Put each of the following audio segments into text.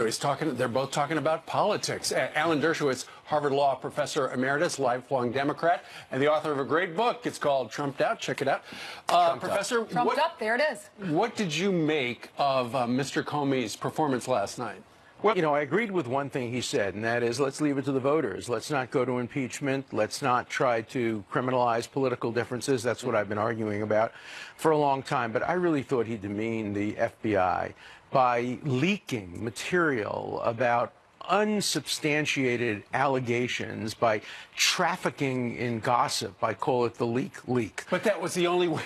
They're both talking about politics. Alan Dershowitz, Harvard Law professor emeritus, lifelong Democrat, and the author of a great book. It's called Trumped Out. Check it out. Professor, Trumped Up, there it is. What did you make of Mr. Comey's performance last night? Well, you know, I agreed with one thing he said, and that is, let's leave it to the voters. Let's not go to impeachment. Let's not try to criminalize political differences. That's what I've been arguing about for a long time. But I really thought he demeaned the FBI by leaking material about unsubstantiated allegations, by trafficking in gossip. I call it the leak. But that was the only way,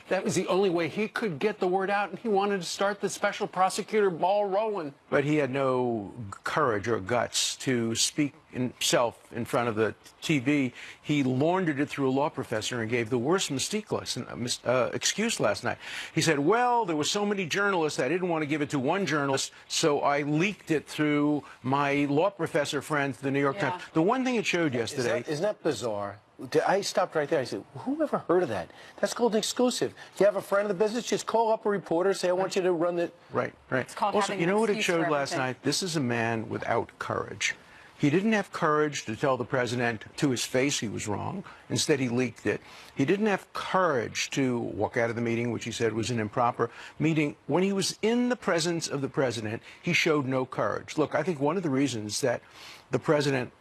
that was the only way he could get the word out, and he wanted to start the special prosecutor ball rolling. But he had no courage or guts to speak himself in front of the TV. He laundered it through a law professor and gave the worst excuse last night. He said, well, there were so many journalists, I didn't want to give it to one journalist, so I leaked it through my law professor friends, the New York Times. The one thing it showed yesterday... Isn't that bizarre? I stopped right there. I said, who ever heard of that? That's called an exclusive. You have a friend of the business, just call up a reporter, say, I want you to run it. Right. It's called also, having you know what it showed for last night? This is a man without courage. He didn't have courage to tell the president to his face he was wrong. Instead, he leaked it. He didn't have courage to walk out of the meeting, which he said was an improper meeting. When he was in the presence of the president, he showed no courage. Look, I think one of the reasons that the president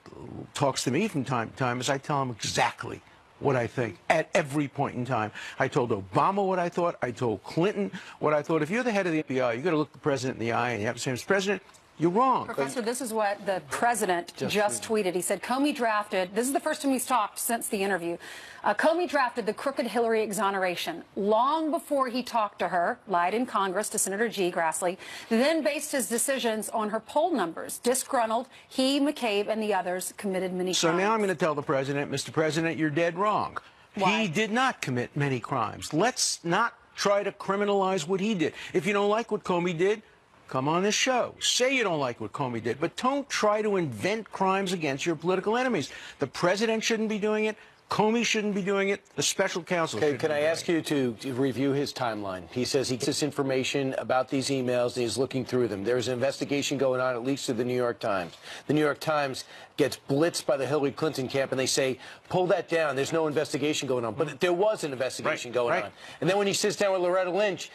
talks to me from time to time is I tell him exactly what I think at every point in time. I told Obama what I thought. I told Clinton what I thought. If you're the head of the FBI, you've got to look the president in the eye and you have to say, Mr. President, you're wrong. Professor, this is what the president just tweeted. He said Comey drafted, this is the first time he's talked since the interview, Comey drafted the crooked Hillary exoneration long before he talked to her, lied in Congress to Senator G. Grassley, then based his decisions on her poll numbers. Disgruntled, he, McCabe, and the others committed many crimes. So now I'm going to tell the president, Mr. President, you're dead wrong. Why? He did not commit many crimes. Let's not try to criminalize what he did. If you don't like what Comey did, come on this show. Say you don't like what Comey did, but don't try to invent crimes against your political enemies. The president shouldn't be doing it. Comey shouldn't be doing it. The special counsel shouldn't be doing it. Can I ask you to review his timeline? He says he gets this information about these emails and he's looking through them. There's an investigation going on, at least to the New York Times. The New York Times gets blitzed by the Hillary Clinton camp and they say, pull that down. There's no investigation going on. But there was an investigation going on. And then when he sits down with Loretta Lynch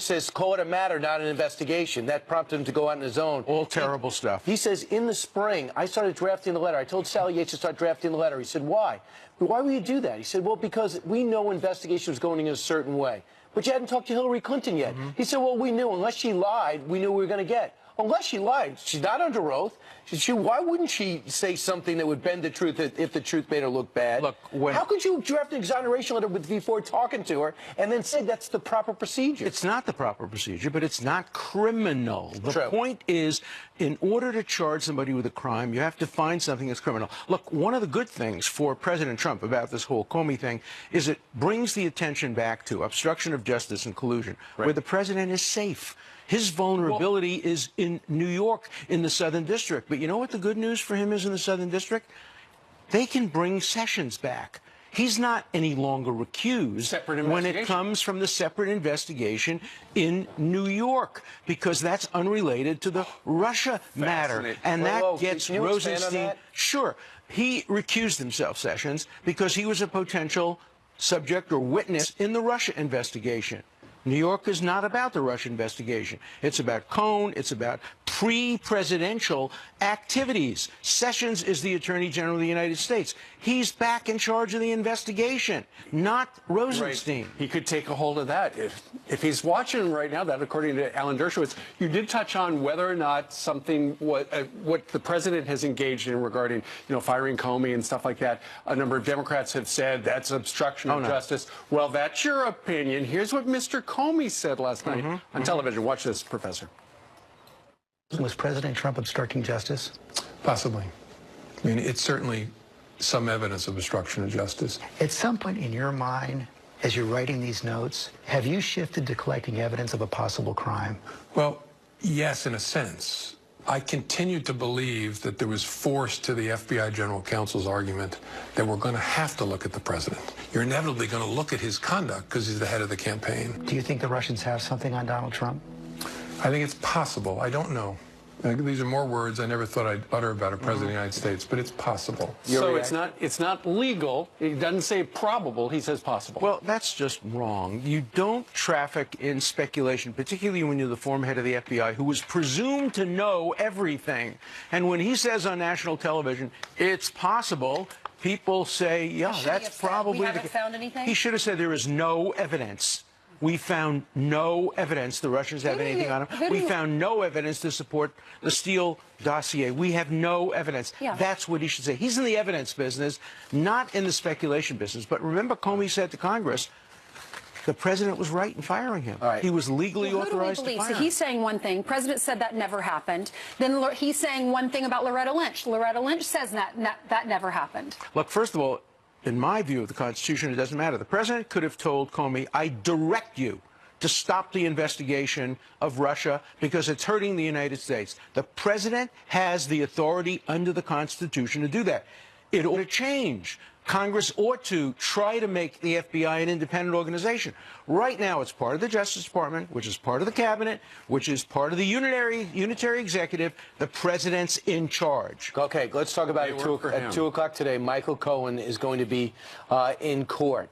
says, call it a matter, not an investigation. That prompted him to go out on his own. All terrible stuff. He says, in the spring, I started drafting the letter. I told Sally Yates to start drafting the letter. He said, why? Why would you do that? He said, well, because we know investigation was going in a certain way. But you hadn't talked to Hillary Clinton yet. He said, well, we knew. Unless she lied, we knew we were going to get. Unless she lied. She's not under oath. Why wouldn't she say something that would bend the truth if the truth made her look bad? Look, how could you draft an exoneration letter before talking to her and then say that's the proper procedure? It's not the proper procedure, but it's not criminal. The True. point is, in order to charge somebody with a crime, you have to find something that's criminal. Look, one of the good things for President Trump about this whole Comey thing is it brings the attention back to obstruction of justice and collusion, where the president is safe. His vulnerability is in New York, in the Southern District. But you know what the good news for him is in the Southern District? They can bring Sessions back. He's not any longer recused when it comes from the separate investigation in New York, because that's unrelated to the Russia matter. And that gets Rosenstein. Sure, he recused himself, Sessions, because he was a potential subject or witness in the Russia investigation. New York is not about the Russia investigation. It's about Cohn. It's about pre-presidential activities. Sessions is the Attorney General of the United States. He's back in charge of the investigation, not Rosenstein. Right. He could take a hold of that. If he's watching right now, that according to Alan Dershowitz, you did touch on whether or not something, what the president has engaged in regarding, firing Comey and stuff like that. A number of Democrats have said that's obstruction of justice. Well, that's your opinion. Here's what Mr. Comey said last night on television. Watch this, Professor. Was President Trump obstructing justice? Possibly. I mean, it's certainly some evidence of obstruction of justice. At some point in your mind, as you're writing these notes, have you shifted to collecting evidence of a possible crime? Well, yes, in a sense. I continued to believe that there was force to the FBI General Counsel's argument that we're going to have to look at the president. You're inevitably going to look at his conduct because he's the head of the campaign. Do you think the Russians have something on Donald Trump? I think it's possible. I don't know. These are more words I never thought I'd utter about a president of the United States, but it's possible. So it's not legal. He doesn't say probable. He says possible. Well, that's just wrong. You don't traffic in speculation, particularly when you're the former head of the FBI, who was presumed to know everything. And when he says on national television, it's possible, people say, yeah, that's probably we haven't found anything? He should have said there is no evidence. We found no evidence the Russians have anything on him. We found no evidence to support the Steele dossier. We have no evidence. Yeah. That's what he should say. He's in the evidence business, not in the speculation business. But remember, Comey said to Congress, the president was right in firing him. Right. He was legally authorized to fire him. So he's saying one thing. President said that never happened. Then he's saying one thing about Loretta Lynch. Loretta Lynch says that never happened. Look, first of all, in my view of the Constitution, it doesn't matter. The president could have told Comey, I direct you to stop the investigation of Russia because it's hurting the United States. The president has the authority under the Constitution to do that. It ought to change. Congress ought to try to make the FBI an independent organization. Right now, it's part of the Justice Department, which is part of the cabinet, which is part of the unitary executive. The president's in charge. Okay, let's talk about it. At 2 o'clock today, Michael Cohen is going to be in court.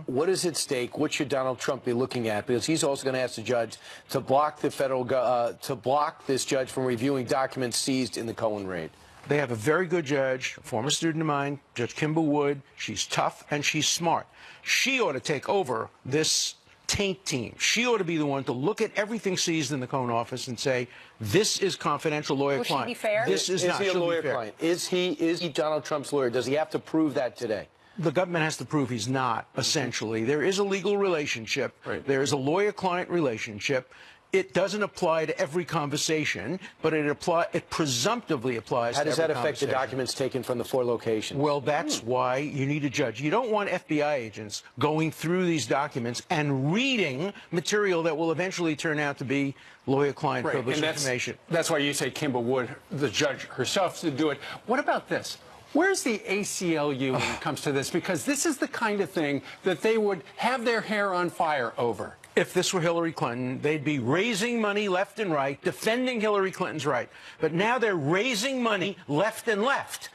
What is at stake? What should Donald Trump be looking at? Because he's also going to ask the judge to block the to block this judge from reviewing documents seized in the Cohen raid. They have a very good judge, a former student of mine, Judge Kimball Wood. She's tough and she's smart. She ought to take over this taint team. She ought to be the one to look at everything seized in the Cohen office and say, this is confidential lawyer-client. Will she be fair? This is not. He a lawyer-client? Is he Donald Trump's lawyer? Does he have to prove that today? The government has to prove he's not, essentially. There is a legal relationship. Right. There is a lawyer-client relationship. It doesn't apply to every conversation, but it presumptively applies to every conversation. How does that affect the documents taken from the 4 locations? Well, that's why you need a judge. You don't want FBI agents going through these documents and reading material that will eventually turn out to be lawyer-client privileged information. That's why you say Kimball Wood, the judge herself, to do it. What about this? Where's the ACLU when it comes to this? Because this is the kind of thing that they would have their hair on fire over. If this were Hillary Clinton, they'd be raising money left and right, defending Hillary Clinton's right. But now they're raising money left and left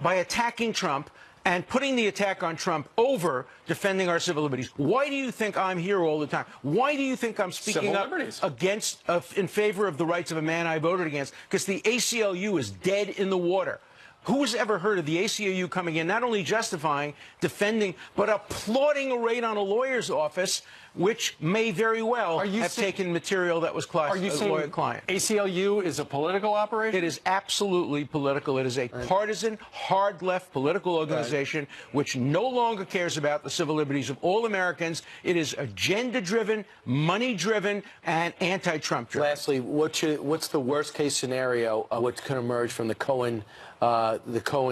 by attacking Trump and putting the attack on Trump over defending our civil liberties. Why do you think I'm here all the time? Why do you think I'm speaking up against, in favor of the rights of a man I voted against? Because the ACLU is dead in the water. Who has ever heard of the ACLU coming in, not only justifying, defending, but applauding a raid on a lawyer's office, which may very well have taken material that was classified as lawyer-client? ACLU is a political operation? It is absolutely political. It is a partisan, hard-left political organization which no longer cares about the civil liberties of all Americans. It is agenda-driven, money-driven, and anti-Trump-driven. Lastly, what's the worst-case scenario of what could emerge from the Cohen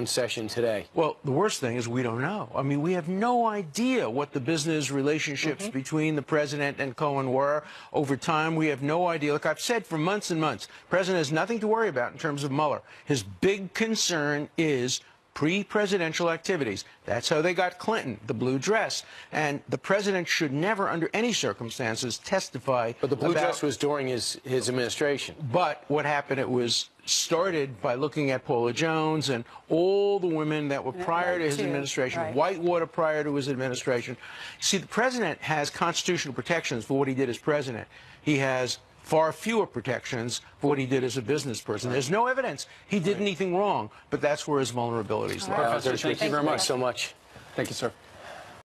session today? Well, the worst thing is we don't know. I mean, we have no idea what the business relationships between the president and Cohen were over time. We have no idea. Look, I've said for months and months, the president has nothing to worry about in terms of Mueller. His big concern is pre-presidential activities. That's how they got Clinton, the blue dress. And the president should never, under any circumstances, testify. But the blue dress was during his administration. But what happened, it was started by looking at Paula Jones and all the women that were prior to his administration, Whitewater prior to his administration. See, the president has constitutional protections for what he did as president. He has far fewer protections for what he did as a business person. There's no evidence he did anything wrong, but that's where his vulnerabilities lie. Professor, thank you very much. Thanks so much. Thank you, sir.